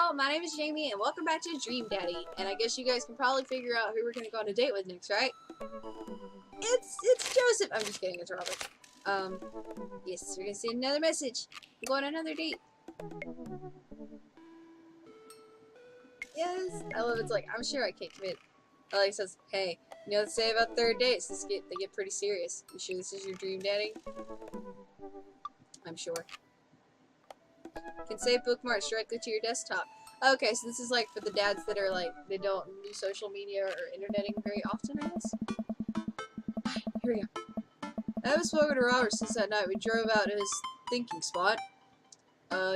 y'all, my name is Jamie and welcome back to Dream Daddy. And I guess you guys can probably figure out who we're gonna go on a date with next, right? It's Joseph. I'm just kidding, it's Robert. Yes, we're gonna see another message. We're going on another date. Yes, I love it. It's like, I'm sure I can't commit. Alex says, hey, you know what they say about third dates? They get pretty serious. You sure this is your dream daddy? I'm sure. Can save bookmarks directly to your desktop. Okay, so this is like for the dads that are like, they don't do social media or interneting very often, I guess. Here we go. I haven't spoken to Robert since that night we drove out to his thinking spot.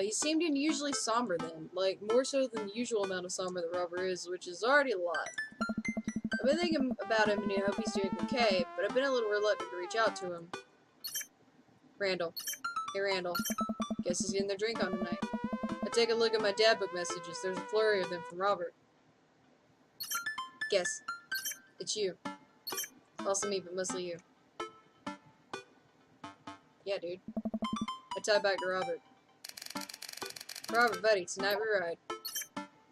He seemed unusually somber then, like more so than the usual amount of somber that Robert is, which is already a lot. I've been thinking about him and I hope he's doing okay, but I've been a little reluctant to reach out to him. Randall. Hey Randall. Guess he's getting their drink on tonight. I take a look at my dad book messages. There's a flurry of them from Robert. Guess. It's you. Also me, but mostly you. Yeah, dude. I type back to Robert. Robert, buddy, tonight we ride.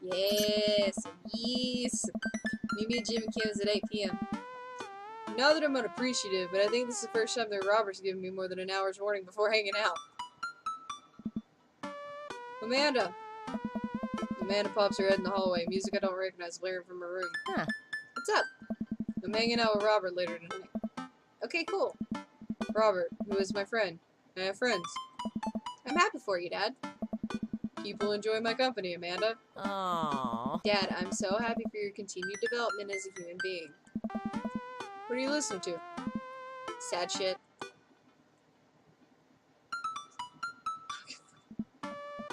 Yes, yes. Meet me at Jim and Kim's at 8 p.m. Not that I'm unappreciative, but I think this is the first time that Robert's given me more than an hour's warning before hanging out. Amanda! Amanda pops her head in the hallway, music I don't recognize blaring from her room. Huh. What's up? I'm hanging out with Robert later tonight. Okay, cool. Robert, who is my friend. I have friends. I'm happy for you, Dad. People enjoy my company, Amanda. Aww. Dad, I'm so happy for your continued development as a human being. What are you listening to? Sad shit.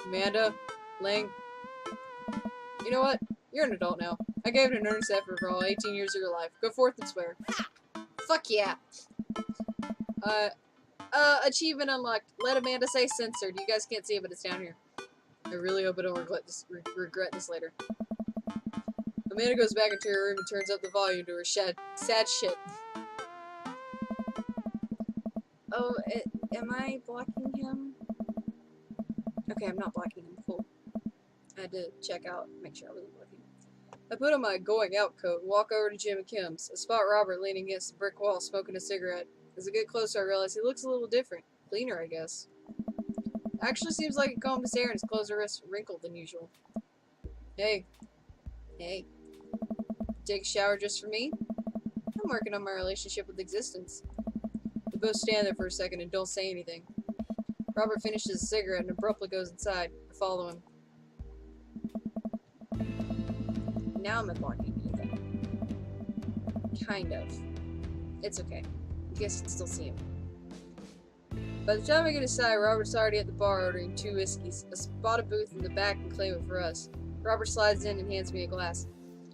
Amanda, Lang. You know what? You're an adult now. I gave it an earnest effort for all 18 years of your life. Go forth and swear. Fuck yeah. Achievement unlocked. Let Amanda say censored. You guys can't see it, but it's down here. I really hope I don't regret this later. Amanda goes back into her room and turns up the volume to her sad shit. Oh, am I blocking him? Okay, I'm not blocking him. Cool. I had to check out, make sure I wasn't blocking. I put on my going out coat and walk over to Jim and Kim's. I spot Robert leaning against the brick wall smoking a cigarette. As I get closer, I realize he looks a little different. Cleaner, I guess. Actually seems like he combed his hair and his clothes are less wrinkled than usual. Hey. Hey. Take a shower just for me? I'm working on my relationship with existence. We both stand there for a second and don't say anything. Robert finishes his cigarette and abruptly goes inside. I follow him. Now I'm blocking anything. Kind of. It's okay. I guess you can still see him. By the time I get inside, Robert's already at the bar ordering 2 whiskeys. I spot a booth in the back and claim it for us. Robert slides in and hands me a glass.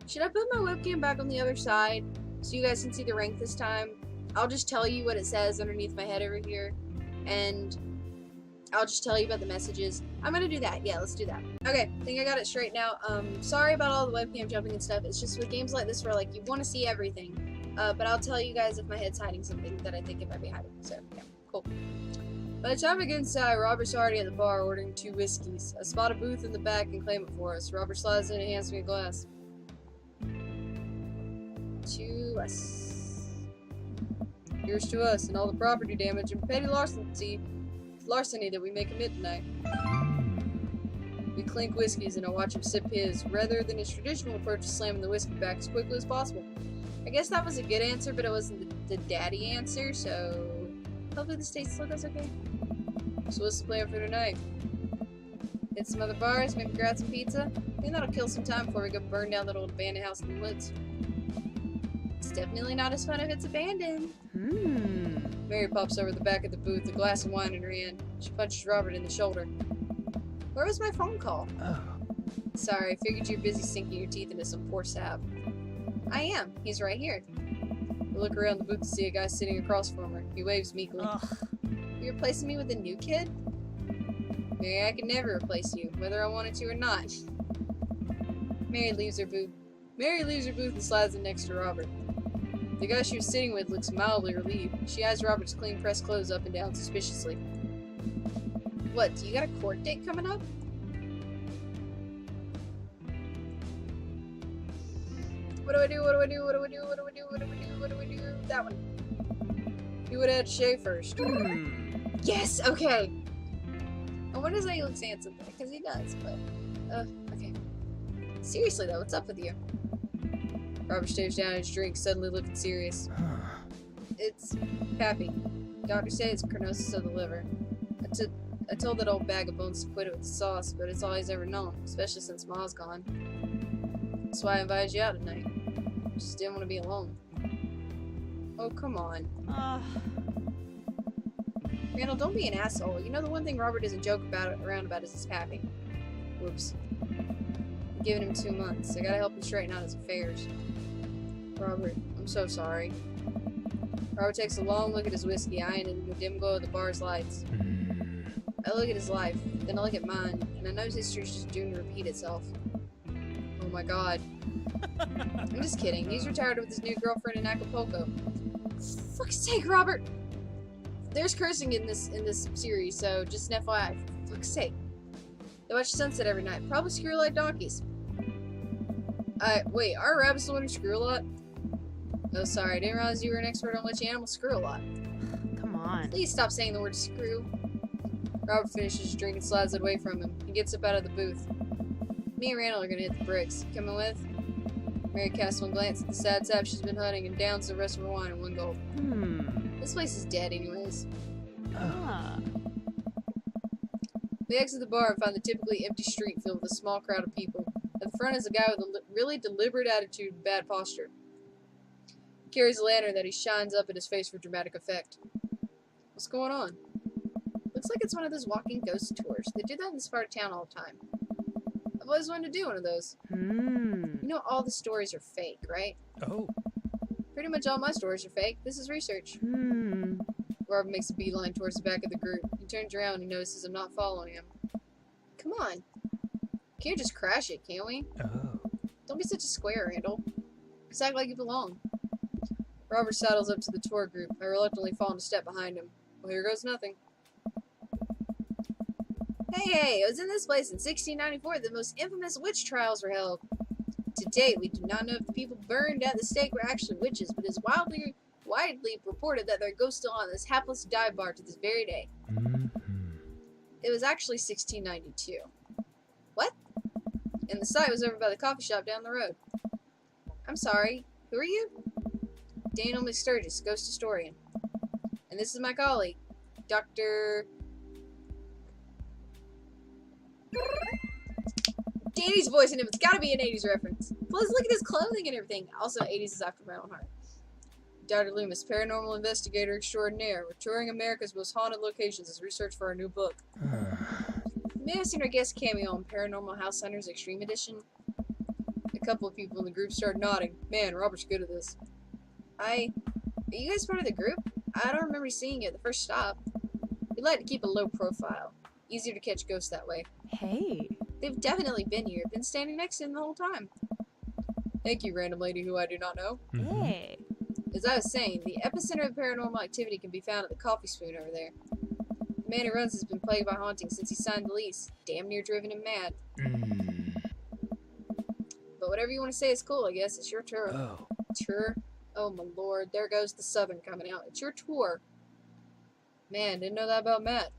Should I put my webcam back on the other side so you guys can see the rank this time? I'll just tell you what it says underneath my head over here, and I'll just tell you about the messages. I'm gonna do that. Yeah, let's do that. Okay, I think I got it straight now. Sorry about all the webcam jumping and stuff. It's just with games like this where like you want to see everything. But I'll tell you guys if my head's hiding something that I think it might be hiding. So yeah, cool. By the time I get inside, Robert's already at the bar ordering 2 whiskeys. I spot a booth in the back and claim it for us. Robert slides in and hands me a glass. To us. Here's to us and all the property damage and petty larceny that we may commit tonight. We clink whiskeys and I watch him sip his, rather than his traditional approach to slamming the whiskey back as quickly as possible. I guess that was a good answer, but it wasn't the daddy answer, so hopefully the state still does okay. So what's the plan for tonight? Hit some other bars, maybe grab some pizza? I think that'll kill some time before we go burn down that old abandoned house in the woods. It's definitely not as fun if it's abandoned. Mary pops over the back of the booth, a glass of wine in her hand. She punches Robert in the shoulder. Where was my phone call? Oh. Sorry, figured you're busy sinking your teeth into some poor sap. I am. He's right here. I look around the booth to see a guy sitting across from her. He waves meekly. You're replacing me with a new kid? Mary, I can never replace you, whether I wanted to or not. Mary leaves her booth and slides in next to Robert. The guy she was sitting with looks mildly relieved. She eyes Robert's clean pressed clothes up and down suspiciously. What, do you got a court date coming up? What do I do? What do I do? What do I do? What do I do? What do I do? What do I do? That one. You would have to shave first. Yes! Okay! I wonder if he looks handsome, because he does, but... okay. Seriously though, what's up with you? Robert stares down at his drink, suddenly looking serious. It's Pappy. Doctors say it's carnosis of the liver. I told that old bag of bones to quit it with the sauce, but it's all he's ever known, especially since Ma's gone. That's why I invited you out tonight. Just didn't want to be alone. Oh, come on. Randall, don't be an asshole. You know the one thing Robert doesn't joke around about is his Pappy. Whoops. I'm giving him 2 months. I gotta help him straighten out his affairs. Robert, I'm so sorry. Robert takes a long look at his whiskey, eyeing it in the dim glow of the bar's lights. I look at his life, then I look at mine, and I know his history's just doomed to repeat itself. Oh my god. I'm just kidding. He's retired with his new girlfriend in Acapulco. For fuck's sake, Robert! There's cursing in this series, so just an FYI. For fuck's sake. They watch sunset every night. Probably screw like donkeys. Wait, are rabbits the one who screw a lot? Oh, sorry. I didn't realize you were an expert on which animals screw a lot. Come on. Please stop saying the word screw. Robert finishes his drink and slides it away from him. He gets up out of the booth. Me and Randall are gonna hit the bricks. Coming with? Mary casts one glance at the sad sap she's been hunting and downs the rest of her wine in one gulp. This place is dead anyways. We exit the bar and find the typically empty street filled with a small crowd of people. At the front is a guy with a really deliberate attitude and bad posture. He carries a lantern that he shines up at his face for dramatic effect. What's going on? Looks like it's one of those walking ghost tours. They do that in this part of town all the time. I've always wanted to do one of those. You know all the stories are fake, right? Oh. Pretty much all my stories are fake. This is research. Robert makes a beeline towards the back of the group. He turns around and notices I'm not following him. Come on. Can't just crash it, can we? Oh. Don't be such a square, Randall. Just act like you belong. Robert saddles up to the tour group. I reluctantly fall into step behind him. Well, here goes nothing. Hey, it was in this place in 1694 that the most infamous witch trials were held. To date, we do not know if the people burned at the stake were actually witches, but it is widely reported that there are ghosts still on this hapless dive bar to this very day. It was actually 1692. What? And the site was over by the coffee shop down the road. I'm sorry, who are you? Daniel McSturgis, ghost historian. And this is my colleague, Dr. Danny's voicing him. It's gotta be an 80s reference. Plus, look at his clothing and everything. Also, 80s is after my own heart. Dr. Loomis, paranormal investigator extraordinaire. We're touring America's most haunted locations as research for our new book. You may have seen our guest cameo on Paranormal House Hunters Extreme Edition. A couple of people in the group started nodding. Man, Robert's good at this. Are you guys part of the group? I don't remember seeing you at the first stop. We like to keep a low profile. Easier to catch ghosts that way. Hey. They've definitely been here. Been standing next to him the whole time. Thank you, random lady who I do not know. Hey. As I was saying, the epicenter of paranormal activity can be found at the Coffee Spoon over there. The man who runs has been plagued by hauntings since he signed the lease. Damn near driven him mad. But whatever you want to say is cool, I guess. It's your tour. Oh. Tour? Oh my lord, there goes the Southern coming out. It's your tour. Man, didn't know that about Matt.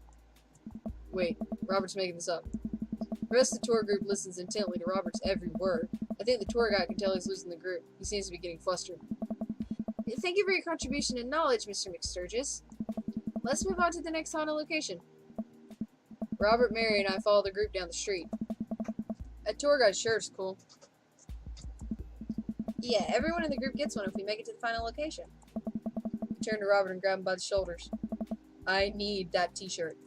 Wait, Robert's making this up. The rest of the tour group listens intently to Robert's every word. I think the tour guide can tell he's losing the group. He seems to be getting flustered. Thank you for your contribution and knowledge, Mr. McSturgis. Let's move on to the next haunted location. Robert, Mary, and I follow the group down the street. That tour guide sure is cool. Yeah, everyone in the group gets one if we make it to the final location. I turn to Robert and grab him by the shoulders. I need that t-shirt.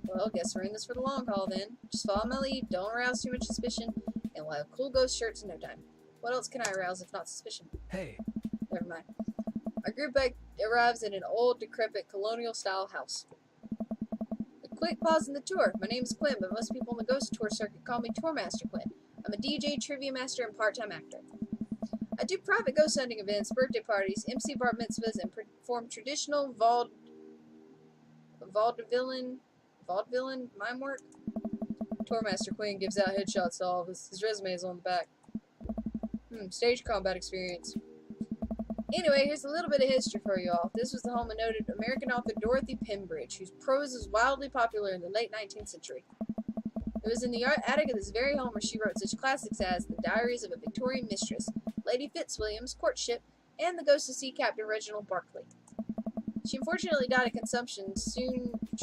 Well, guess we're in this for the long haul then. Just follow my lead, don't arouse too much suspicion, and we'll have cool ghost shirts in no time. What else can I arouse if not suspicion? Hey. Never mind. Our group arrives in an old, decrepit, colonial-style house. A quick pause in the tour. My name's Quinn, but most people on the ghost tour circuit call me Tourmaster Quinn. I'm a DJ, trivia master, and part-time actor. I do private ghost hunting events, birthday parties, MC bar mitzvahs, and perform traditional vaudevillian mime work. Tourmaster Quinn gives out headshots to all of us. His resume is on the back. Stage combat experience. Anyway, here's a little bit of history for you all. This was the home of noted American author Dorothy Pembridge, whose prose was wildly popular in the late 19th century. It was in the attic of this very home where she wrote such classics as The Diaries of a Victorian Mistress, Lady Fitzwilliam's Courtship, and The Ghost of Sea Captain Reginald Barclay. She unfortunately died of consumption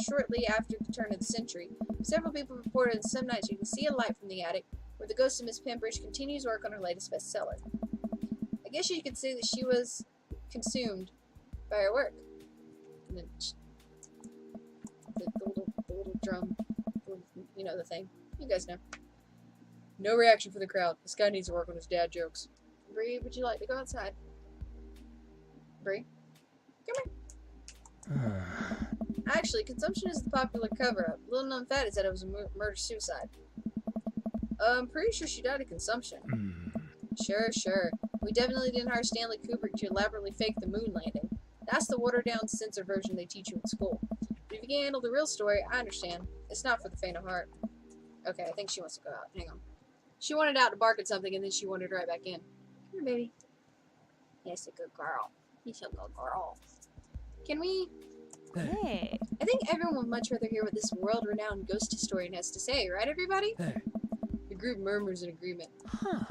shortly after the turn of the century. Several people reported that some nights you can see a light from the attic, where the ghost of Miss Pembridge continues work on her latest bestseller. I guess you could say that she was consumed by her work. And then the little drum, you know the thing. You guys know. No reaction from the crowd. This guy needs to work on his dad jokes. Bree, would you like to go outside? Bree? Come here. Actually, consumption is the popular cover-up. Little known fact is that it was a murder-suicide. I'm pretty sure she died of consumption. Sure. We definitely didn't hire Stanley Kubrick to elaborately fake the moon landing. That's the watered-down, censored version they teach you in school. But if you can't handle the real story, I understand. It's not for the faint of heart. Okay, I think she wants to go out. Hang on. She wanted out to bark at something, and then she wandered right back in. Come here, baby. Yes, a good girl. You're a good girl. Can we... Hey. I think everyone would much rather hear what this world-renowned ghost historian has to say, right, everybody? Hey. The group murmurs in agreement. Huh.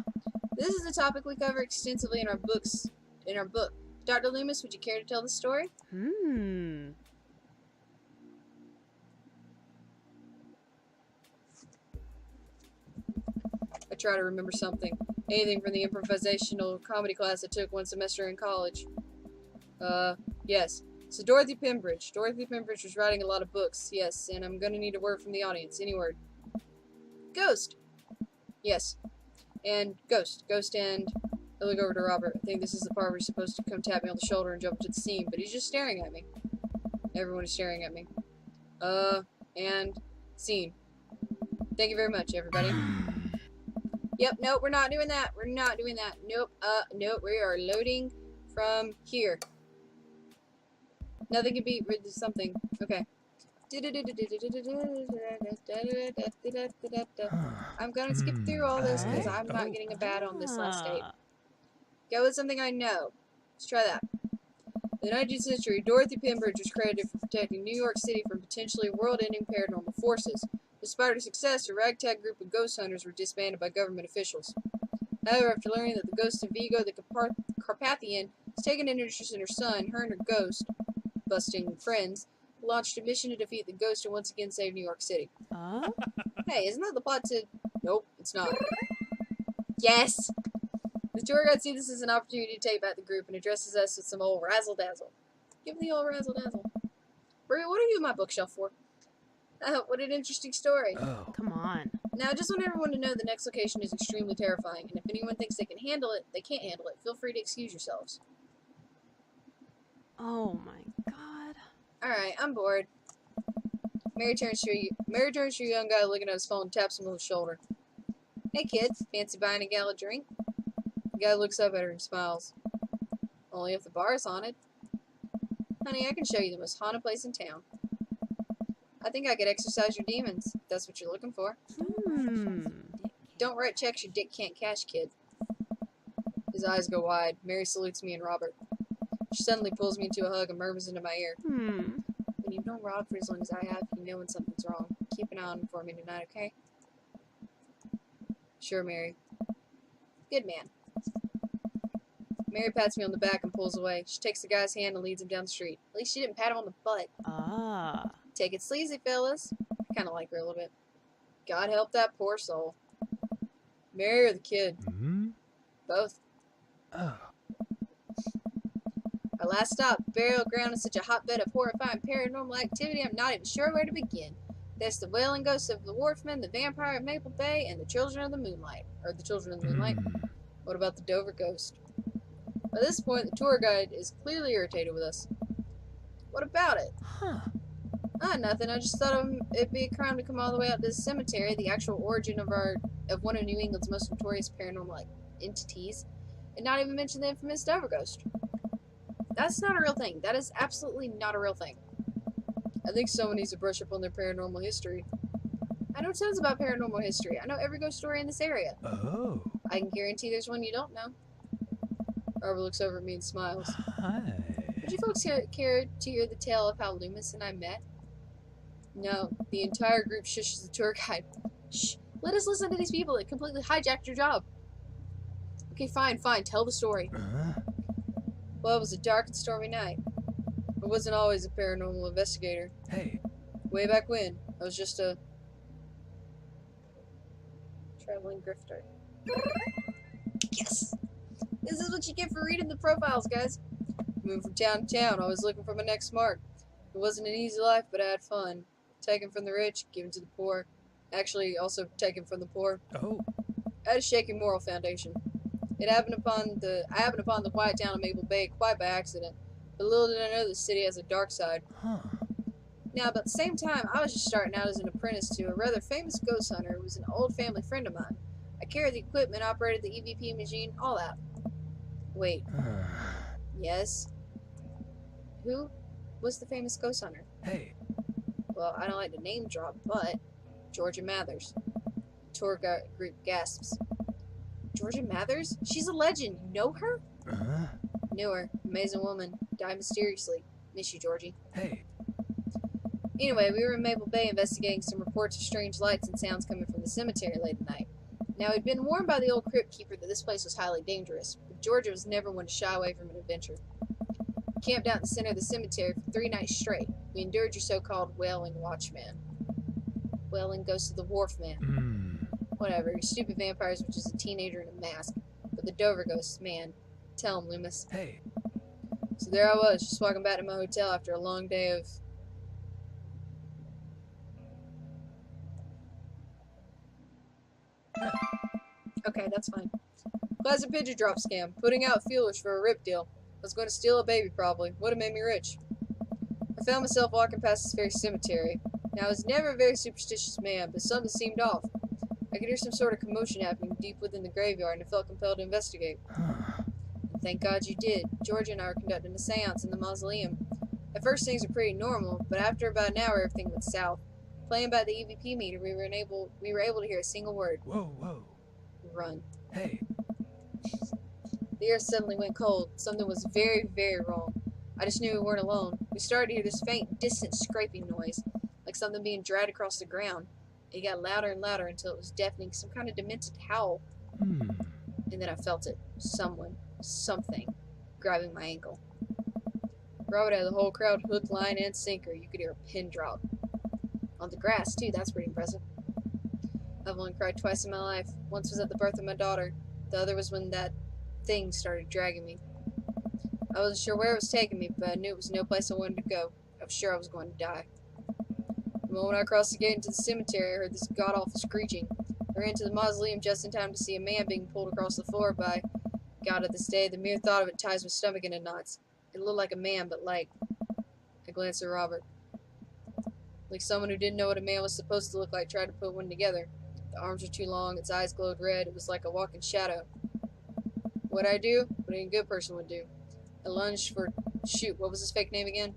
This is a topic we cover extensively in our book. Dr. Loomis, would you care to tell the story? I try to remember something. Anything from the improvisational comedy class I took one semester in college. Yes. So Dorothy Pembridge. Dorothy Pembridge was writing a lot of books, yes, and I'm gonna need a word from the audience. Any word. Ghost. Yes. And ghost. Ghost and... I look over to Robert. I think this is the part where he's supposed to come tap me on the shoulder and jump to the scene, but he's just staring at me. Everyone is staring at me. And... scene. Thank you very much, everybody. Yep, nope, we're not doing that. We're not doing that. Nope, nope, we are loading from here. Nothing can beat something. Okay. I'm gonna skip through all this because I'm not getting a bad on this last tape. Go with something I know. Let's try that. In the 19th century, Dorothy Pembridge was credited for protecting New York City from potentially world-ending paranormal forces. Despite her success, a ragtag group of ghost hunters were disbanded by government officials. However, after learning that the ghost of Vigo the Carpathian has taken an interest in her son, her and her ghost-busting friends launched a mission to defeat the ghost and once again save New York City. Hey, isn't that the plot to... Nope, it's not. Yes! The tour guide sees this as an opportunity to take back the group and addresses us with some old razzle-dazzle. Give me the old razzle-dazzle. Brie, what are you in my bookshelf for? Oh, what an interesting story. Oh. Come on. Now, I just want everyone to know the next location is extremely terrifying, and if anyone thinks they can handle it, they can't handle it. Feel free to excuse yourselves. Oh my god. Alright, I'm bored. Mary turns to a young guy looking at his phone and taps him on the shoulder. Hey kid, fancy buying a gal a drink? The guy looks up at her and smiles. Only if the bar is haunted. Honey, I can show you the most haunted place in town. I think I could exercise your demons, if that's what you're looking for. Don't write checks your dick can't cash, kid. His eyes go wide. Mary salutes me and Robert. She suddenly pulls me into a hug and murmurs into my ear. When you've known Rob for as long as I have, you know when something's wrong. Keep an eye on him for me tonight, okay? Sure, Mary. Good man. Mary pats me on the back and pulls away. She takes the guy's hand and leads him down the street. At least she didn't pat him on the butt. Take it sleazy, fellas. I kind of like her a little bit. God help that poor soul. Mary or the kid? Both. Oh. Our last stop, burial ground, is such a hotbed of horrifying paranormal activity, I'm not even sure where to begin. There's the wailing ghosts of the Wharfman, the vampire of Maple Bay, and the Children of the Moonlight. Or the Children of the Moonlight. What about the Dover Ghost? By this point, the tour guide is clearly irritated with us. What about it? Nothing. I just thought it'd be a crime to come all the way out to this cemetery, the actual origin of one of New England's most notorious paranormal entities, and not even mention the infamous Dover Ghost. That's not a real thing. That is absolutely not a real thing. I think someone needs to brush up on their paranormal history. I know tons about paranormal history. I know every ghost story in this area. Oh. I can guarantee there's one you don't know. Robert looks over at me and smiles. Hi. Would you folks care to hear the tale of how Loomis and I met? No. The entire group shushes the tour guide. Shh. Let us listen to these people that completely hijacked your job. Okay, fine. Tell the story. Well, it was a dark and stormy night. I wasn't always a paranormal investigator. Hey. Way back when, I was just a traveling grifter. Yes! This is what you get for reading the profiles, guys. Moving from town to town, always looking for my next mark. It wasn't an easy life, but I had fun. Taken from the rich, given to the poor. Actually, also taken from the poor. Oh. I had a shaky moral foundation. I happened upon the quiet town of Maple Bay quite by accident. But little did I know the city has a dark side. Huh. Now, about the same time, I was just starting out as an apprentice to a rather famous ghost hunter who was an old family friend of mine. I carried the equipment, operated the EVP machine, all that. Wait. Yes? Who was the famous ghost hunter? Hey. Well, I don't like to name drop, but Georgia Mathers. Tour group gasps. Georgia Mathers? She's a legend. You know her? Knew her. Amazing woman. Died mysteriously. Miss you, Georgie. Hey. Anyway, we were in Maple Bay investigating some reports of strange lights and sounds coming from the cemetery late at night. Now, we'd been warned by the old crypt keeper that this place was highly dangerous, but Georgia was never one to shy away from an adventure. We camped out in the center of the cemetery for 3 nights straight. We endured your so-called wailing watchman. Wailing ghost of the wharf man. Whatever, your stupid vampires were just a teenager in a mask. But the Dover ghosts, man. Tell him, Loomis. Hey. So there I was, just walking back to my hotel after a long day of... Okay, that's fine. Pleasant pigeon drop scam. Putting out feelers for a rip deal. I was going to steal a baby, probably. Would have made me rich. I found myself walking past this very cemetery. Now, I was never a very superstitious man, but something seemed off. I could hear some sort of commotion happening deep within the graveyard, and I felt compelled to investigate. And thank God you did. Georgia and I were conducting a seance in the mausoleum. At first, things were pretty normal, but after about an hour, everything went south. Playing by the EVP meter, we were able to hear a single word. Whoa. Run. Hey. The air suddenly went cold. Something was very, very wrong. I just knew we weren't alone. We started to hear this faint, distant scraping noise, like something being dragged across the ground. It got louder and louder until it was deafening, some kind of demented howl. And then I felt it. Something, grabbing my ankle. Robert had the whole crowd hook, line, and sinker. You could hear a pin drop. On the grass, too. That's pretty impressive. I've only cried twice in my life. Once was at the birth of my daughter. The other was when that thing started dragging me. I wasn't sure where it was taking me, but I knew it was no place I wanted to go. I was sure I was going to die. The moment I crossed the gate into the cemetery, I heard this god-awful screeching. I ran to the mausoleum just in time to see a man being pulled across the floor by... God, at this day, the mere thought of it ties my stomach into knots. It looked like a man, but like... I glanced at Robert. Like someone who didn't know what a man was supposed to look like tried to put one together. The arms were too long, its eyes glowed red, it was like a walking shadow. What'd I do? What any good person would do. I lunged for... Shoot, what was his fake name again?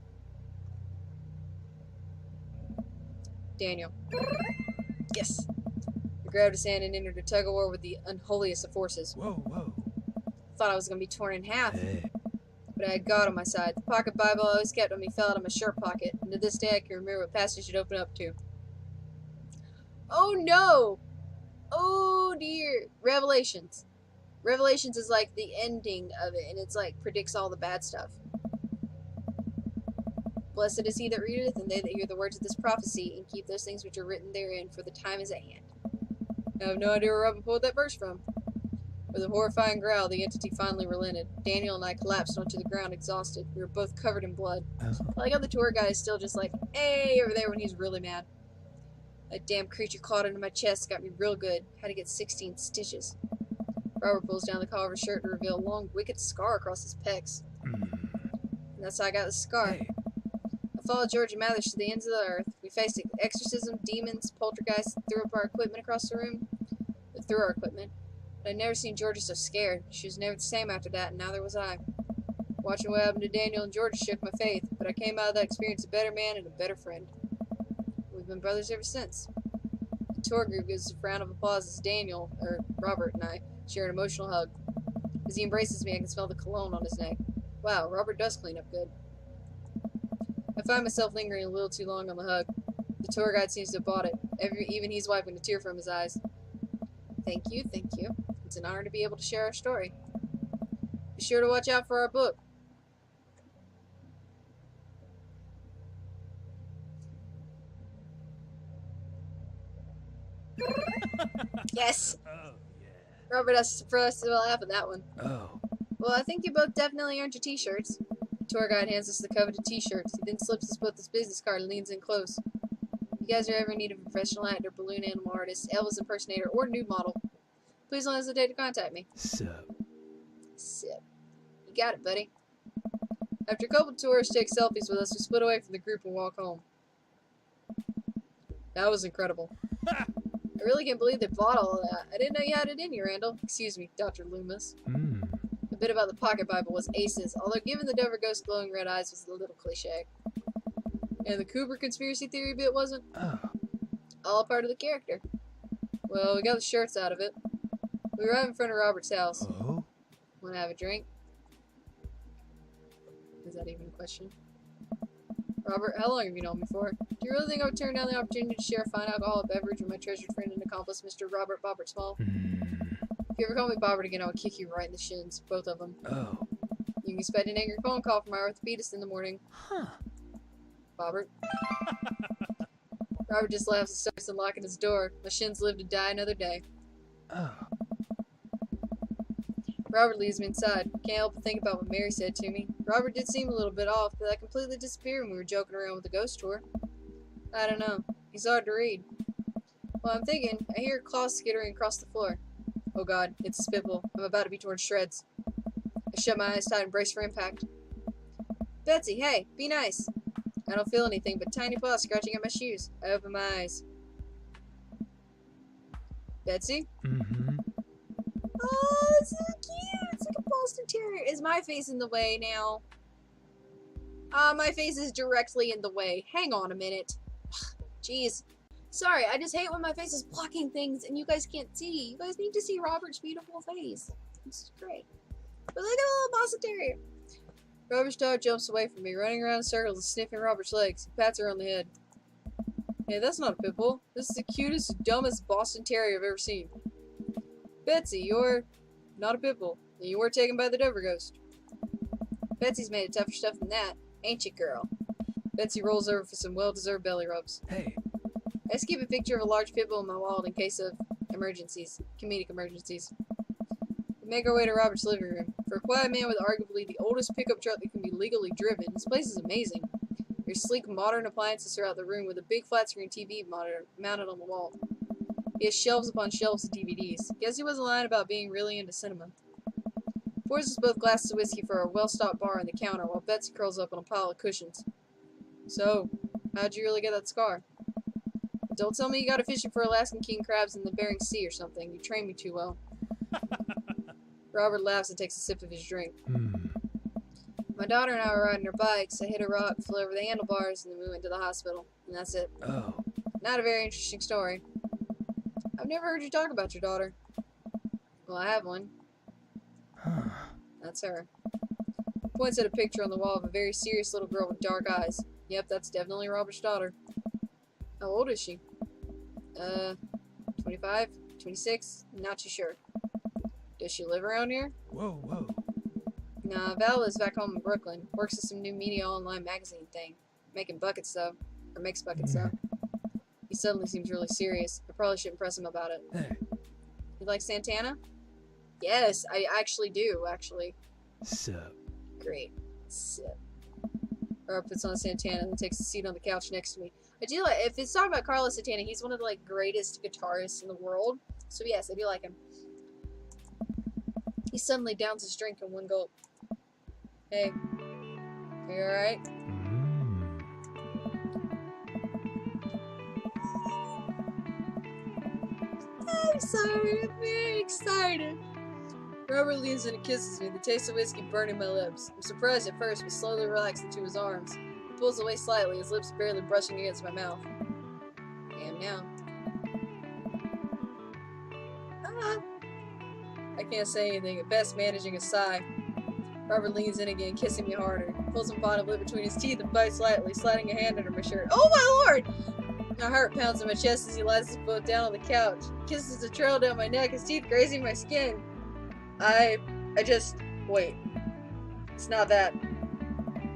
Daniel. Yes! I grabbed his hand and entered a tug-of-war with the unholiest of forces. Whoa. Thought I was going to be torn in half. Hey. But I had God on my side. The pocket Bible I always kept on me fell out of my shirt pocket, and to this day I can remember what passage it opened up to. Oh no! Oh dear! Revelations. Revelations is like the ending of it, and it's like predicts all the bad stuff. Blessed is he that readeth, and they that hear the words of this prophecy, and keep those things which are written therein, for the time is at hand. I have no idea where Robin pulled that verse from. With a horrifying growl, the entity finally relented. Daniel and I collapsed onto the ground, exhausted. We were both covered in blood. I like how the tour guide is still just like, hey, over there when he's really mad. That damn creature clawed into my chest, got me real good. Had to get 16 stitches. Robert pulls down the collar of his shirt to reveal a long, wicked scar across his pecs. And that's how I got the scar. Hey. I followed George and Mathers to the ends of the earth. We faced exorcism, demons, poltergeists, threw up our equipment across the room. Threw our equipment. But I'd never seen Georgia so scared. She was never the same after that, and neither was I. Watching what happened to Daniel and Georgia shook my faith, but I came out of that experience a better man and a better friend. We've been brothers ever since. tour group gives a round of applause as Daniel, or Robert, and I share an emotional hug. As he embraces me, I can smell the cologne on his neck. Wow, Robert does clean up good. I find myself lingering a little too long on the hug. The tour guide seems to have bought it. Even he's wiping a tear from his eyes. Thank you, thank you. It's an honor to be able to share our story. Be sure to watch out for our book. Yes! Oh, yeah. Robert has to laugh at that one. Oh. Well, I think you both definitely earned your t-shirts. The tour guide hands us the coveted t-shirts. He then slips us both his business card and leans in close. If you guys are ever in need of a professional actor, balloon animal artist, Elvis impersonator, or nude model, please don't hesitate to contact me. Sup. Sip. You got it, buddy. After a couple of tourists take selfies with us, we split away from the group and walk home. That was incredible. I really can't believe they bought all of that. I didn't know you had it in you, Randall. Excuse me, Dr. Loomis. The bit about the pocket Bible was aces, although given the Dover ghost glowing red eyes was a little cliche. And the Cooper conspiracy theory bit wasn't? Oh. All part of the character. Well, we got the shirts out of it. We arrived in front of Robert's house. Oh? Want to have a drink? Is that even a question? Robert, how long have you known me for? Do you really think I would turn down the opportunity to share a fine alcoholic beverage with my treasured friend and accomplice, Mr. Robert Bobbert Small? If you ever call me Bobbert again, I will kick you right in the shins, both of them. Oh. You can expect an angry phone call from my orthopedist in the morning. Huh. Bobbert. Robert just laughs and starts unlocking his door. My shins live to die another day. Oh. Robert leads me inside. Can't help but think about what Mary said to me. Robert did seem a little bit off, but that completely disappeared when we were joking around with the ghost tour. I don't know. He's hard to read. Well, I'm thinking, I hear a claw skittering across the floor. Oh god, it's a spitball. I'm about to be torn to shreds. I shut my eyes tight and brace for impact. Betsy, hey, be nice. I don't feel anything but tiny paws scratching at my shoes. I open my eyes. Betsy? Mm-hmm. Oh, it's so cute. It's like a Boston Terrier. Is my face in the way now? My face is directly in the way. Hang on a minute. Jeez. Sorry, I just hate when my face is blocking things and you guys can't see. You guys need to see Robert's beautiful face. It's great. But look at the little Boston Terrier. Robert's dog jumps away from me, running around in circles and sniffing Robert's legs. He pats her on the head. Hey, that's not a pit bull. This is the cutest, dumbest Boston Terrier I've ever seen. Betsy, you're not a pit bull, and you were taken by the Dover ghost. Betsy's made of tougher stuff than that, ain't you, girl? Betsy rolls over for some well-deserved belly rubs. Hey. I just keep a picture of a large pit bull in my wallet in case of emergencies, comedic emergencies. We make our way to Robert's living room. For a quiet man with arguably the oldest pickup truck that can be legally driven, this place is amazing. There's sleek, modern appliances throughout the room with a big flat-screen TV monitor mounted on the wall. He has shelves upon shelves of DVDs. Guess he wasn't lying about being really into cinema. Pours us both glasses of whiskey for a well-stocked bar on the counter while Betsy curls up on a pile of cushions. So, how'd you really get that scar? Don't tell me you got it fishing for Alaskan king crabs in the Bering Sea or something. You trained me too well. Robert laughs and takes a sip of his drink. My daughter and I were riding our bikes. I hit a rock, flew over the handlebars, and then we went to the hospital. And that's it. Oh. Not a very interesting story. I've never heard you talk about your daughter. Well, I have one. Huh. That's her. Points at a picture on the wall of a very serious little girl with dark eyes. Yep, that's definitely Robert's daughter. How old is she? 25? 26? Not too sure. Does she live around here? Whoa, whoa. Nah, Val lives back home in Brooklyn. Works at some new media online magazine thing. Making buckets, though. Or makes buckets, though. He suddenly seems really serious. I probably shouldn't press him about it. Hey. You like Santana? Yes, I actually do, actually. Sup. Great. Sip. Robert puts on Santana and takes a seat on the couch next to me. I do like, if it's talking about Carlos Santana, he's one of the, greatest guitarists in the world. So yes, I do like him. He suddenly downs his drink in one gulp. Hey. Are you alright? I'm sorry, I'm very excited. Robert leans in and kisses me, the taste of whiskey burning my lips. I'm surprised at first, but slowly relaxed into his arms. He pulls away slightly, his lips barely brushing against my mouth. I am now. I can't say anything, at best managing a sigh. Robert leans in again, kissing me harder. Pulls some bottom lip between his teeth and bites lightly, sliding a hand under my shirt. Oh my lord! My heart pounds in my chest as he lies us both down on the couch. He kisses the trail down my neck, his teeth grazing my skin. I just... Wait. It's not that.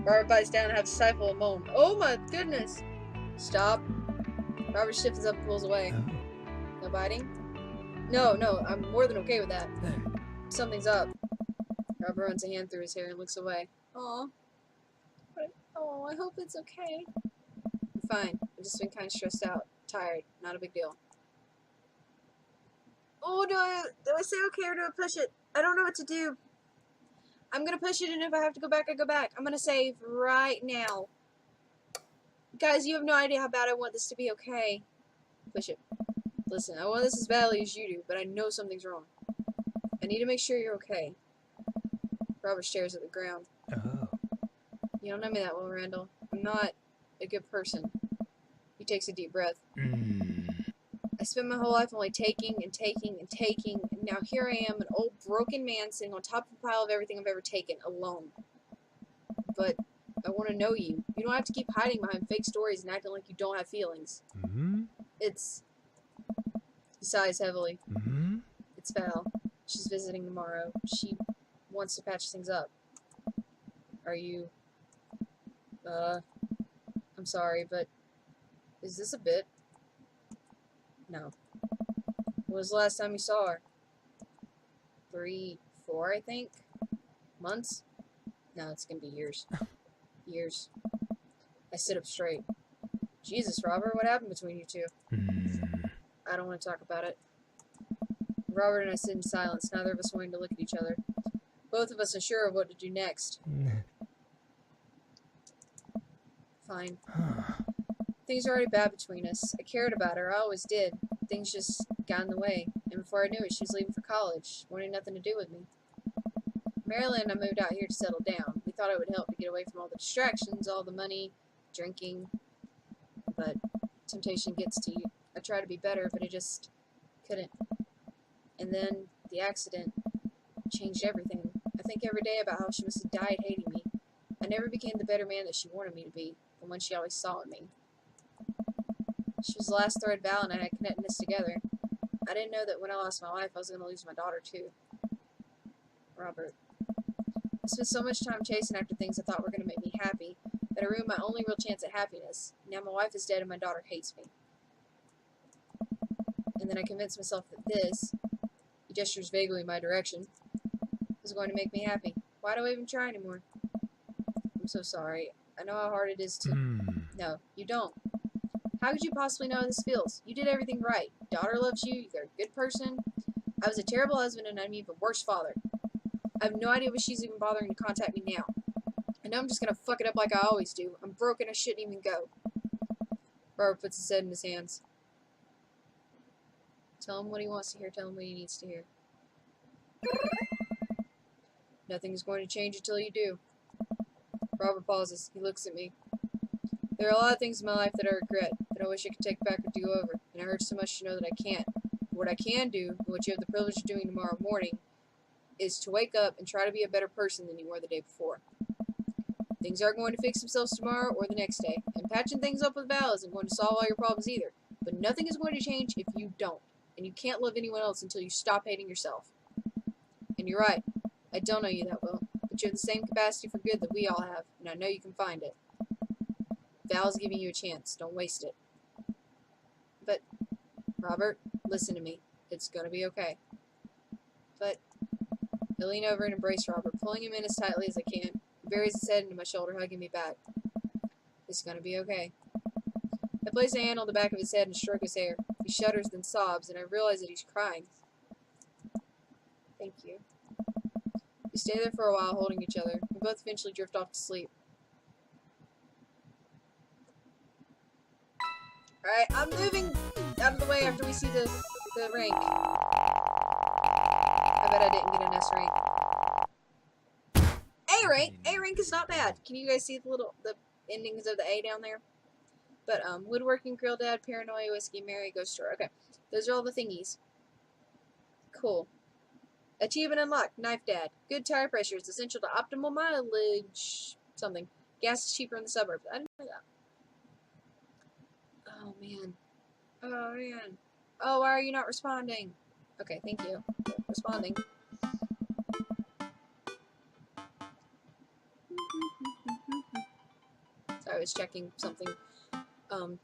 Robert bites down and has to stifle a moan. Oh my goodness! Stop. Robert shifts up and pulls away. Oh. No biting? No, I'm more than okay with that. There. Something's up. Robert runs a hand through his hair and looks away. Aw. Oh, I hope it's okay. I'm fine. I've just been kind of stressed out. Tired. Not a big deal. Oh, do I say okay or do I push it? I don't know what to do. I'm gonna push it, and if I have to go back, I go back. I'm gonna save right now. Guys, you have no idea how bad I want this to be, okay? Push it. Listen, I want this as badly as you do, but I know something's wrong. I need to make sure you're okay. Robert stares at the ground. Oh. You don't know me that well, Randall. I'm not a good person. He takes a deep breath. I spent my whole life only taking and taking and taking, and now here I am, an old broken man sitting on top of a pile of everything I've ever taken, alone. But I want to know you. You don't have to keep hiding behind fake stories and acting like you don't have feelings. It's... He sighs heavily. It's Val. She's visiting tomorrow. She wants to patch things up. Are you... I'm sorry, but... Is this a bit? No. When was the last time you saw her? 3, 4, I think? Months? No, it's gonna be years. Years. I sit up straight. Jesus, Robert, what happened between you two? I don't want to talk about it. Robert and I sit in silence, neither of us wanting to look at each other. Both of us unsure of what to do next. Fine. Things are already bad between us. I cared about her, I always did. Things just got in the way, and before I knew it, she was leaving for college, wanting nothing to do with me. Marilyn and I moved out here to settle down. We thought it would help to get away from all the distractions, all the money, drinking, but temptation gets to you. I tried to be better, but I just couldn't. And then the accident changed everything. I think every day about how she must have died hating me. I never became the better man that she wanted me to be, the one she always saw in me. She was the last thread Val and I had connecting us together. I didn't know that when I lost my wife, I was going to lose my daughter, too. Robert. I spent so much time chasing after things I thought were going to make me happy that I ruined my only real chance at happiness. Now my wife is dead and my daughter hates me. And then I convinced myself that this, he gestures vaguely in my direction, was going to make me happy. Why do I even try anymore? I'm so sorry. I know how hard it is to... No, you don't. How could you possibly know how this feels? You did everything right. Daughter loves you. You're a good person. I was a terrible husband and I'm even worse father. I have no idea why she's even bothering to contact me now. I know I'm just gonna fuck it up like I always do. I'm broken. I shouldn't even go. Robert puts his head in his hands. Tell him what he wants to hear. Tell him what he needs to hear. Nothing is going to change until you do. Robert pauses. He looks at me. There are a lot of things in my life that I regret, that I wish I could take back or do over, and it hurts so much to know that I can't. But what I can do, and what you have the privilege of doing tomorrow morning, is to wake up and try to be a better person than you were the day before. Things aren't going to fix themselves tomorrow or the next day, and patching things up with Val isn't going to solve all your problems either. But nothing is going to change if you don't, and you can't love anyone else until you stop hating yourself. And you're right, I don't know you that well, but you have the same capacity for good that we all have, and I know you can find it. Val's giving you a chance. Don't waste it. But, Robert, listen to me. It's gonna be okay. But, I lean over and embrace Robert, pulling him in as tightly as I can. He buries his head into my shoulder, hugging me back. It's gonna be okay. I place a hand on the back of his head and stroke his hair. He shudders, then sobs, and I realize that he's crying. Thank you. We stay there for a while, holding each other. We both eventually drift off to sleep. Alright, I'm moving out of the way after we see the rank. I bet I didn't get an S rank. A rank! A rank is not bad. Can you guys see the endings of the A down there? But, woodworking, grill dad, paranoia, whiskey, Mary, ghost store. Okay, those are all the thingies. Cool. Achievement unlocked. Knife Dad. Good tire pressure is essential to optimal mileage. Something. Gas is cheaper in the suburbs. I didn't know that. Oh, man. Oh, man. Oh, why are you not responding? Okay, thank you for responding. Sorry, I was checking something.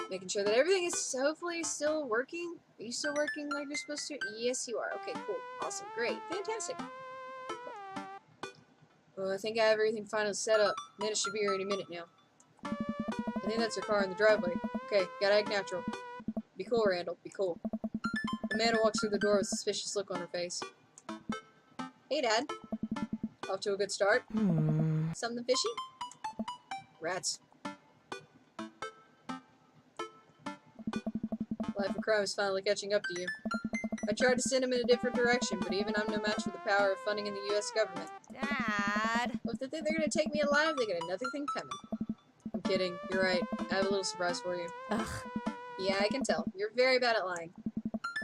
Making sure that everything is hopefully still working. Are you still working like you're supposed to? Yes, you are. Okay, cool. Awesome. Great. Fantastic. Oh, I think I have everything finally set up. Amanda should be here any minute now. I think that's her car in the driveway. Okay, gotta act natural. Be cool, Randall. Be cool. Amanda walks through the door with a suspicious look on her face. Hey, Dad. Off to a good start? Something fishy? Rats. Life of crime is finally catching up to you. I tried to send him in a different direction, but even I'm no match for the power of funding in the U.S. government. Dad. Well, if they think they're going to take me alive, they got another thing coming. I'm kidding. You're right. I have a little surprise for you. Ugh. Yeah, I can tell. You're very bad at lying.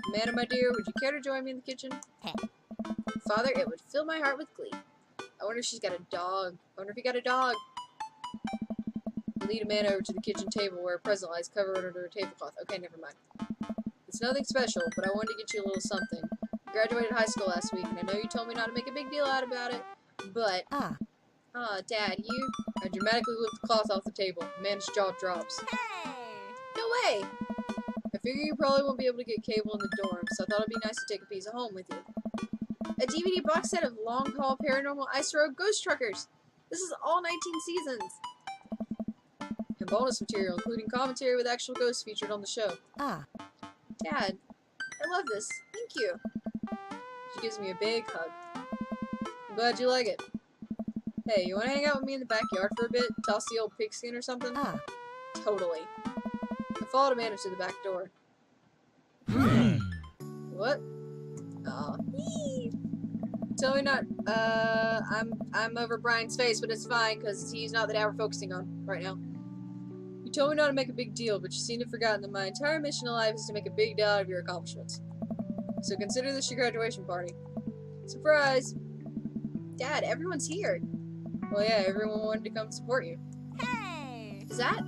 Amanda, my dear, would you care to join me in the kitchen? Hey. Father, it would fill my heart with glee. I wonder if she's got a dog. I wonder if he got a dog. I lead Amanda over to the kitchen table where a present lies covered under a tablecloth. Okay, never mind. It's nothing special, but I wanted to get you a little something. I graduated high school last week, and I know you told me not to make a big deal out about it, but... Dad, you... I dramatically lift the cloth off the table. Amanda's jaw drops. Hey. No way! I figure you probably won't be able to get cable in the dorm, so I thought it'd be nice to take a piece of home with you. A DVD box set of Long Haul Paranormal Ice Road Ghost Truckers! This is all 19 seasons! And bonus material, including commentary with actual ghosts featured on the show. Dad, I love this. Thank you. She gives me a big hug. I'm glad you like it. Hey, you want to hang out with me in the backyard for a bit? Toss the old pigskin or something? Totally. I followed Amanda to the back door. What? Aw. Tell me not, I'm over Brian's face, but it's fine, because he's not the dad we're focusing on right now. You told me not to make a big deal, but you seem to have forgotten that my entire mission in life is to make a big deal out of your accomplishments. So consider this your graduation party. Surprise! Dad, everyone's here. Well, yeah, everyone wanted to come support you. Hey. Is that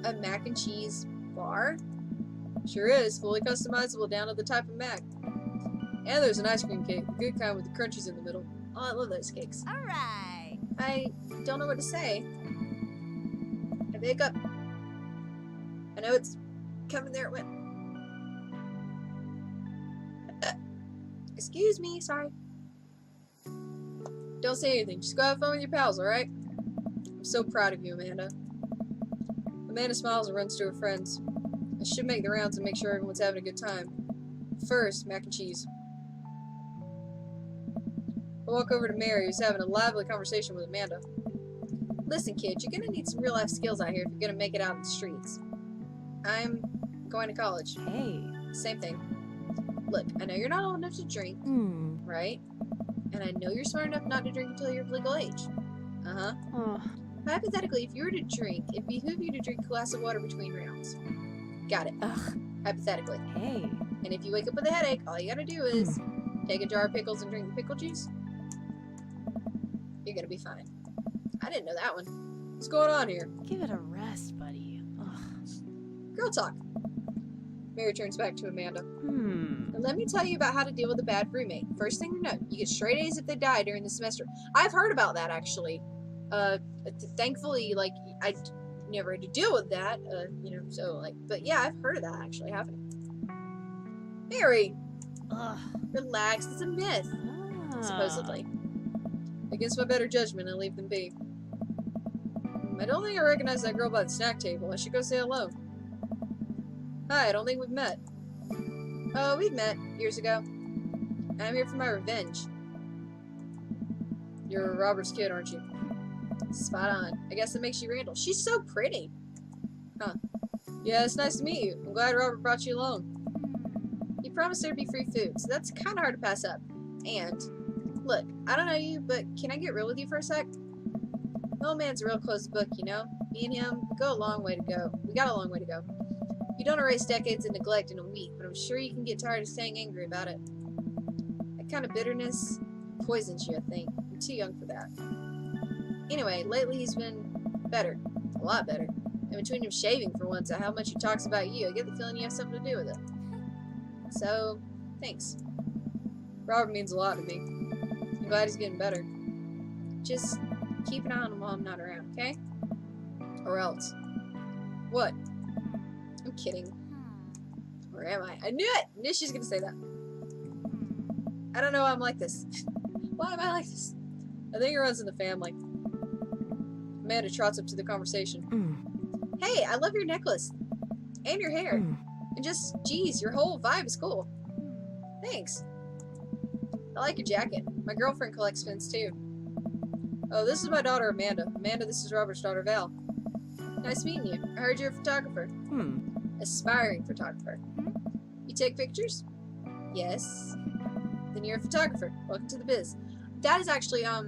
a mac and cheese bar? Sure is, fully customizable down to the type of mac. And there's an ice cream cake, the good kind with the crunchies in the middle. Oh, I love those cakes. Alright. I don't know what to say. I wake up. I know it's coming there. It went. Excuse me, sorry. Don't say anything. Just go have fun with your pals, alright? I'm so proud of you, Amanda. Amanda smiles and runs to her friends. I should make the rounds and make sure everyone's having a good time. First, mac and cheese. I walk over to Mary, who's having a lively conversation with Amanda. Listen, kid, you're gonna need some real-life skills out here if you're gonna make it out in the streets. I'm going to college. Hey. Same thing. Look, I know you're not old enough to drink, right? And I know you're smart enough not to drink until you're of legal age. Uh-huh. Hypothetically, if you were to drink, it'd behoove you to drink a glass of water between rounds. Got it. Ugh. Hypothetically. Hey. And if you wake up with a headache, all you gotta do is take a jar of pickles and drink the pickle juice. You're gonna be fine. I didn't know that one. What's going on here? Give it a rest, buddy. Ugh. Girl talk. Mary turns back to Amanda. Hmm. Let me tell you about how to deal with a bad roommate. First thing to know, you get straight A's if they die during the semester. I've heard about that, actually. Thankfully, like, I never had to deal with that, you know, so, like, but yeah, I've heard of that, actually, haven't I? Mary! Ugh. Relax, it's a myth. Ah. Supposedly. Against my better judgment, I leave them be. I don't think I recognize that girl by the snack table. I should go say hello. Hi, I don't think we've met. Oh, we've met years ago. I'm here for my revenge. You're Robert's kid, aren't you? Spot on. I guess that makes you Randall. She's so pretty. Huh. Yeah, it's nice to meet you. I'm glad Robert brought you along. He promised there'd be free food, so that's kind of hard to pass up. And, look, I don't know you, but can I get real with you for a sec? The old man's a real close book, you know? Me and him, we got a long way to go. You don't erase decades of neglect in a week, but I'm sure you can get tired of staying angry about it. That kind of bitterness, poisons you, I think. I'm too young for that. Anyway, lately he's been better. A lot better. And between him shaving for once and how much he talks about you, I get the feeling you have something to do with it. So, thanks. Robert means a lot to me. I'm glad he's getting better. Just keep an eye on him while I'm not around, okay? Or else. What? I'm kidding. Or am I? I knew it! I knew she was gonna say that. I don't know why I'm like this. Why am I like this? I think it runs in the family. Amanda trots up to the conversation. Hey, I love your necklace. And your hair. And just, geez, your whole vibe is cool. Thanks. I like your jacket. My girlfriend collects fins too. Oh, this is my daughter Amanda. Amanda, this is Robert's daughter Val. Nice meeting you. I heard you're a photographer. Aspiring photographer. You take pictures? Yes. Then you're a photographer. Welcome to the biz. That is actually, I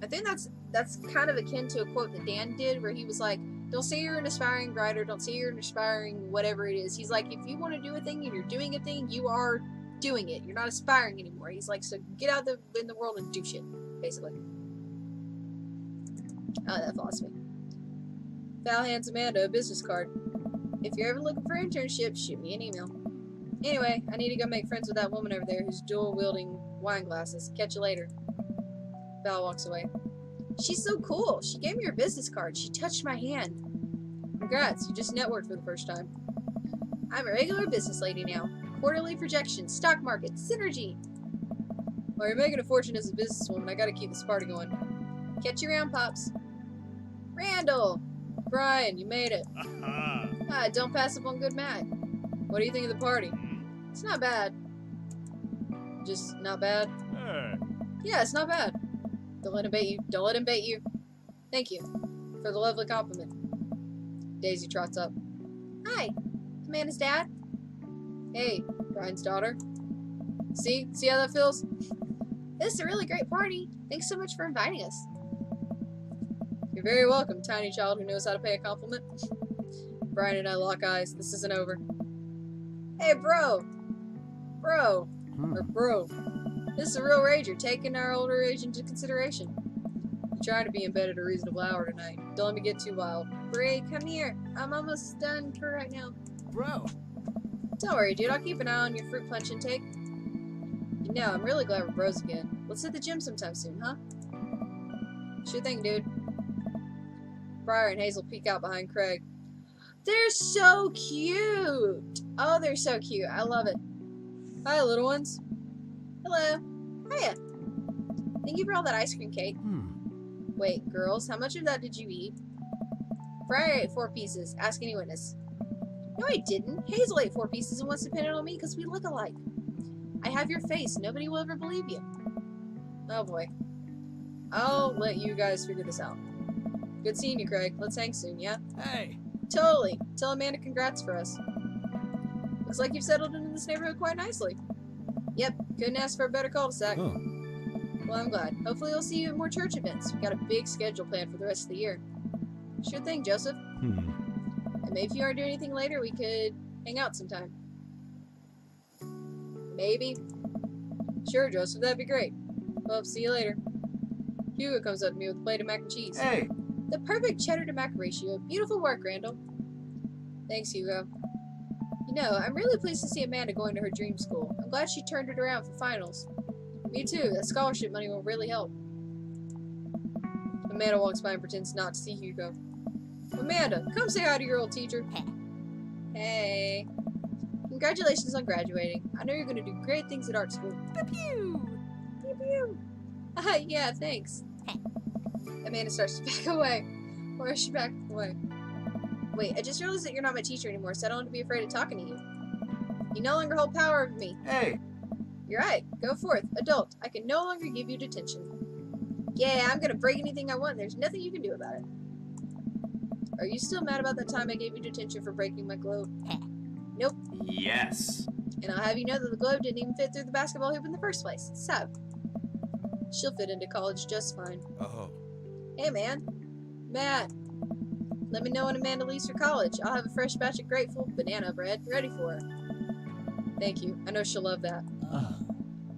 think that's kind of akin to a quote that Dan did where he was like, don't say you're an aspiring writer, don't say you're an aspiring whatever it is. He's like, if you want to do a thing and you're doing a thing, you are doing it. You're not aspiring anymore. He's like, so get out in the world and do shit, basically. I like that philosophy. Val hands Amanda a business card. If you're ever looking for internships, shoot me an email. Anyway, I need to go make friends with that woman over there who's dual-wielding wine glasses. Catch you later. Val walks away. She's so cool. She gave me her business card. She touched my hand. Congrats, you just networked for the first time. I'm a regular business lady now. Quarterly projections, stock market, synergy. Well, you're making a fortune as a businesswoman. I gotta keep this party going. Catch you around, Pops. Randall! Brian, you made it. Don't pass up on good Matt. What do you think of the party? It's not bad. Just not bad? Yeah, it's not bad. Don't let him bait you. Don't let him bait you. Thank you for the lovely compliment. Daisy trots up. Hi, Amanda's dad. Hey, Brian's daughter. See how that feels? This is a really great party. Thanks so much for inviting us. You're very welcome, tiny child who knows how to pay a compliment. Brian and I lock eyes. This isn't over. Hey, bro. Bro. Or bro. This is a real rager, taking our older age into consideration. I'm trying to be in bed at a reasonable hour tonight. Don't let me get too wild. Bray, come here. I'm almost done for right now. Bro. Don't worry, dude. I'll keep an eye on your fruit punch intake. You know, I'm really glad we're bros again. Let's hit the gym sometime soon, huh? Sure thing, dude. Briar and Hazel peek out behind Craig. They're so cute! Oh, they're so cute. I love it. Hi, little ones. Hello. Hiya. Thank you for all that ice cream cake. Wait, girls, how much of that did you eat? Briar ate 4 pieces. Ask any witness. No, I didn't. Hazel ate 4 pieces and wants to pin it on me because we look alike. I have your face. Nobody will ever believe you. Oh, boy. I'll let you guys figure this out. Good seeing you, Craig. Let's hang soon, yeah? Hey. Totally. Tell Amanda congrats for us. Looks like you've settled into this neighborhood quite nicely. Yep, couldn't ask for a better cul-de-sac. Oh. Well, I'm glad. Hopefully we'll see you at more church events. We've got a big schedule planned for the rest of the year. Sure thing, Joseph. And maybe if you aren't doing anything later, we could hang out sometime. Maybe. Sure, Joseph, that'd be great. Well, see you later. Hugo comes up to me with a plate of mac and cheese. Hey. The perfect cheddar to mac ratio. Beautiful work, Randall. Thanks, Hugo. You know, I'm really pleased to see Amanda going to her dream school. I'm glad she turned it around for finals. Me too. That scholarship money will really help. Amanda walks by and pretends not to see Hugo. Amanda, come say hi to your old teacher. Hey. Congratulations on graduating. I know you're going to do great things at art school. Pew! Pew pew. Yeah, thanks. Amanda starts to back away. Why is she backing away? Wait, I just realized that you're not my teacher anymore, so I don't want to be afraid of talking to you. You no longer hold power over me. Hey. You're right. Go forth. Adult. I can no longer give you detention. Yeah, I'm gonna break anything I want. There's nothing you can do about it. Are you still mad about that time I gave you detention for breaking my globe? Nope. Yes. And I'll have you know that the globe didn't even fit through the basketball hoop in the first place. So, she'll fit into college just fine. Oh. Hey, man. Matt. Let me know when Amanda leaves for college. I'll have a fresh batch of grateful banana bread ready for her. Thank you. I know she'll love that.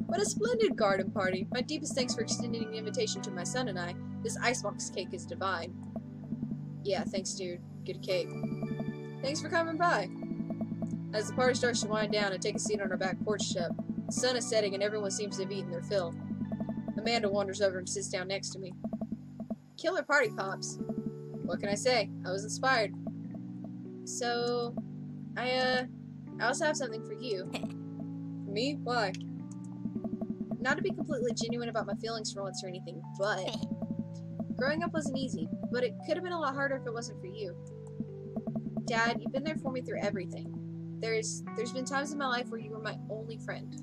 What a splendid garden party. My deepest thanks for extending an invitation to my son and I. This icebox cake is divine. Yeah, thanks, dude. Get a cake. Thanks for coming by. As the party starts to wind down, I take a seat on our back porch step. The sun is setting and everyone seems to have eaten their fill. Amanda wanders over and sits down next to me. Killer party, Pops. What can I say? I was inspired. So, I also have something for you. For me? Why? Not to be completely genuine about my feelings for once or anything, but growing up wasn't easy, but it could have been a lot harder if it wasn't for you. Dad, you've been there for me through everything. There's been times in my life where you were my only friend.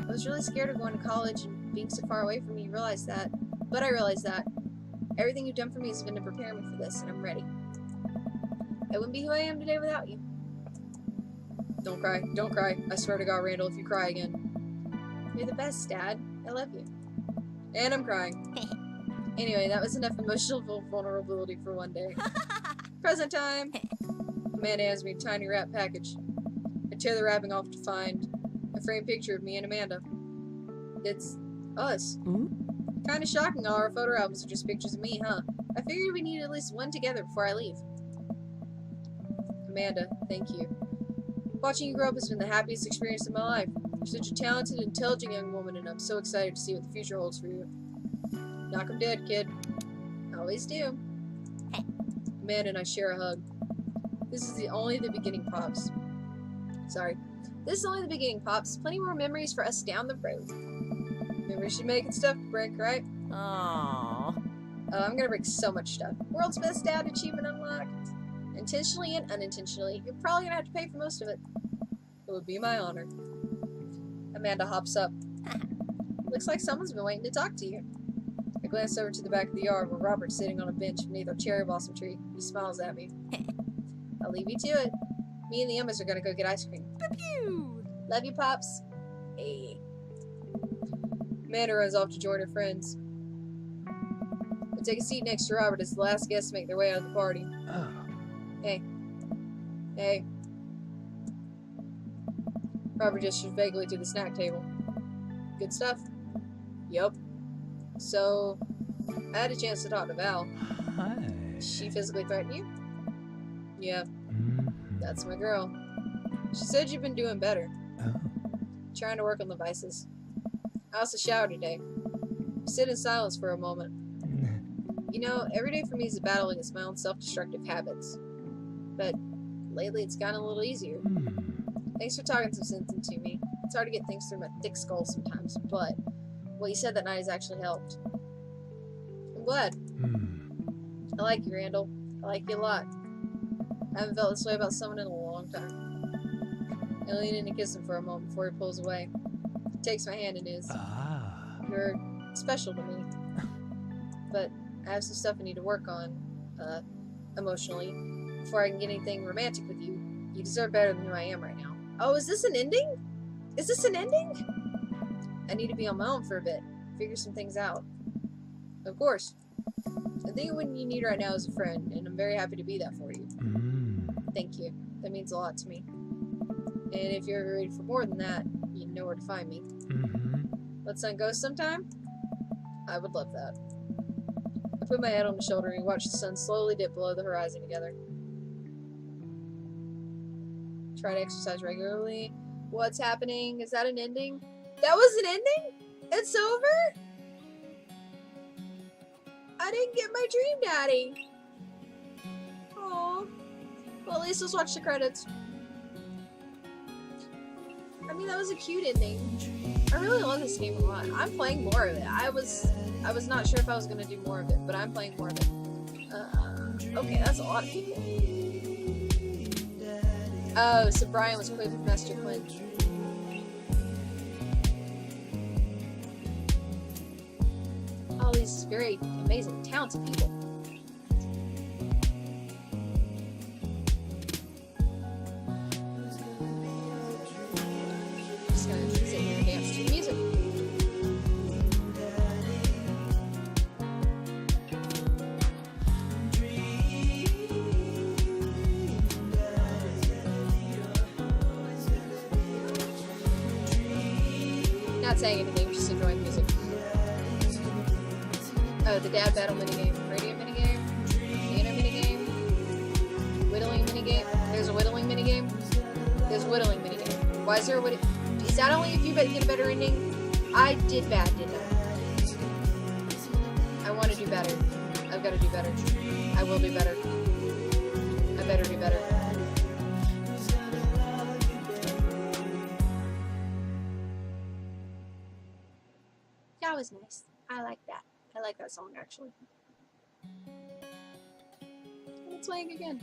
I was really scared of going to college and being so far away from you. But I realized that everything you've done for me has been to prepare me for this, and I'm ready. I wouldn't be who I am today without you. Don't cry. Don't cry. I swear to God, Randall, if you cry again. You're the best, Dad. I love you. And I'm crying. Anyway, that was enough emotional vulnerability for one day. Present time! Amanda hands me a tiny wrap package. I tear the wrapping off to find a framed picture of me and Amanda. It's us. Kinda shocking all our photo albums are just pictures of me, huh? I figured we needed at least one together before I leave. Amanda, thank you. Watching you grow up has been the happiest experience of my life. You're such a talented, intelligent young woman, and I'm so excited to see what the future holds for you. Knock 'em dead, kid. I always do. Amanda and I share a hug. This is only the beginning, Pops. Sorry. This is only the beginning, Pops. Plenty more memories for us down the road. Memories should make it stuff to break, right? Aww. I'm gonna break so much stuff. World's Best Dad achievement unlocked. Intentionally and unintentionally. You're probably gonna have to pay for most of it. It would be my honor. Amanda hops up. Looks like someone's been waiting to talk to you. I glance over to the back of the yard where Robert's sitting on a bench beneath our cherry blossom tree. He smiles at me. I'll leave you to it. Me and the Emmas are gonna go get ice cream. Pew! Love you, Pops. Hey. Amanda runs off to join her friends. I take a seat next to Robert as the last guests make their way out of the party. Oh. Hey. Hey. Robert gestures vaguely to the snack table. Good stuff? Yup. So, I had a chance to talk to Val. Hi. She physically threatened you? Yeah, Mm-hmm. that's my girl. She said you've been doing better. Oh. Trying to work on the vices. I also showered today. Sit in silence for a moment. You know, every day for me is a battle against my own self-destructive habits. But lately it's gotten a little easier. Thanks for talking some sense into me. It's hard to get things through my thick skull sometimes, but what you said that night has actually helped. I'm glad. I like you, Randall. I like you a lot. I haven't felt this way about someone in a long time. I lean in and kiss him for a moment before he pulls away. He takes my hand in his. Ah. You're special to me. But I have some stuff I need to work on, emotionally, before I can get anything romantic with you. You deserve better than who I am right now. Oh, is this an ending? Is this an ending? I need to be on my own for a bit. Figure some things out. Of course. I think what you need right now is a friend, and I'm very happy to be that for you. Thank you. That means a lot to me. And if you're ever ready for more than that, you know where to find me. Let's ghost sometime? I would love that. I put my head on his shoulder and we watch the sun slowly dip below the horizon together. Try to exercise regularly. What's happening? Is that an ending? That was an ending? It's over? I didn't get my dream daddy. Aww. Well, at least let's watch the credits. I mean, that was a cute ending. I really love this game a lot. I'm playing more of it. I was not sure if I was going to do more of it, but I'm playing more of it. Okay, that's a lot of people. Oh, so Brian was played with Master Clint. All these very amazing, talented people. Just gonna sit here and dance to the music. Now not saying anything, just enjoying music. Oh, the dad battle minigame, radio minigame, piano minigame, whittling minigame. There's a whittling minigame. There's a whittling minigame. Why is there a whittling? Is that only if you get a better ending? I did bad, didn't I? I want to do better. I've got to do better. I will do better. I better do better. That was nice. I like that. I like that song, actually. And it's playing again.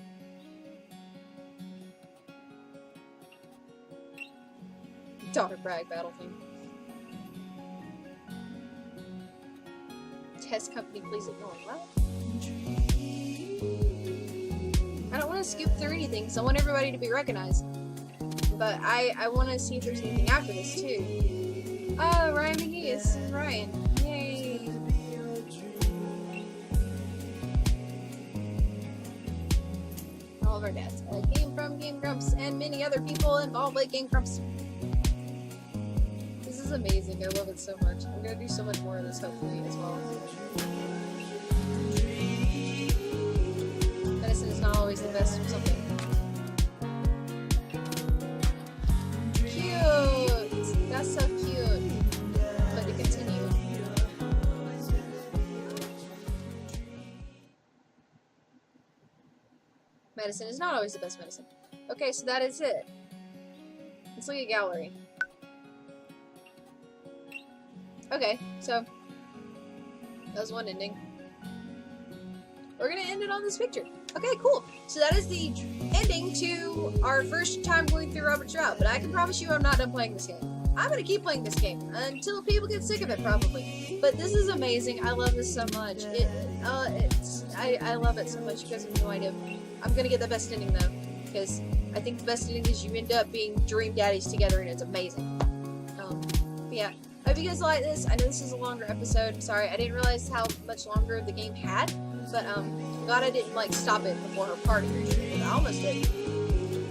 Daughter brag battle thing. Test company, please ignore. What? I don't want to skip through anything, because I want everybody to be recognized. But I want to see if there's anything after this, too. Oh, Ryan McGee is Ryan. Yay. All of our dads. Game from Game Grumps and many other people involved with Game Grumps. This is amazing. I love it so much. I'm going to do so much more of this, hopefully, as well. Medicine is not always the best for something. Cute! That's so cute. But to continue. Medicine is not always the best medicine. Okay, so that is it. Let's look at gallery. Okay, so that was one ending. We're gonna end it on this picture. Okay, cool. So that is the ending to our first time going through Robert's route, but I can promise you I'm not done playing this game. I'm gonna keep playing this game until people get sick of it, probably. But this is amazing. I love this so much. I love it so much. You guys have no idea. I'm gonna get the best ending though, because I think the best ending is you end up being dream daddies together, and it's amazing. But yeah. I hope you guys like this. I know this is a longer episode. Sorry, I didn't realize how much longer the game had. But I'm glad I didn't like stop it before her party or anything. I almost did.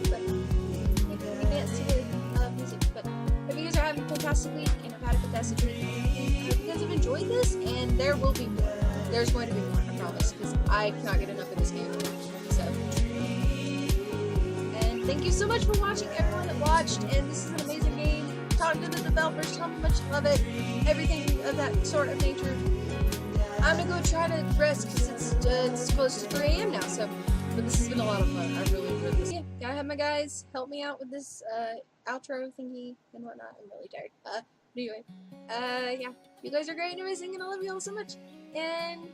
But we can dance to the music. But hope you guys are having a fantastic week, and I've had a fantastic week. And I hope you guys have enjoyed this, and there will be more. There's going to be more, I promise, because I cannot get enough of this game. So, and thank you so much for watching, everyone that watched. And this is an amazing game. Talk to the developers, tell them how much you love it, everything of that sort of nature. I'm gonna go try to rest because it's close to 3 AM now, so, but this has been a lot of fun. I really enjoyed this. Yeah, gotta have my guys help me out with this outro thingy and whatnot. I'm really tired. But anyway, yeah, you guys are great and amazing, and I love you all so much. And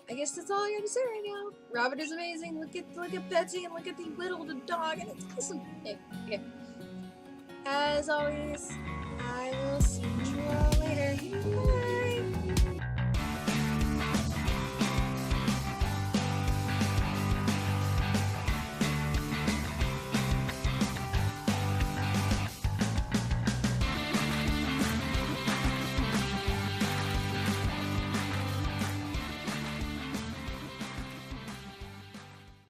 I guess that's all I got to say right now. Robert is amazing. Look at Betsy and look at the whittled dog, and it's awesome. Yeah, okay. As always, I will see you all later. Bye.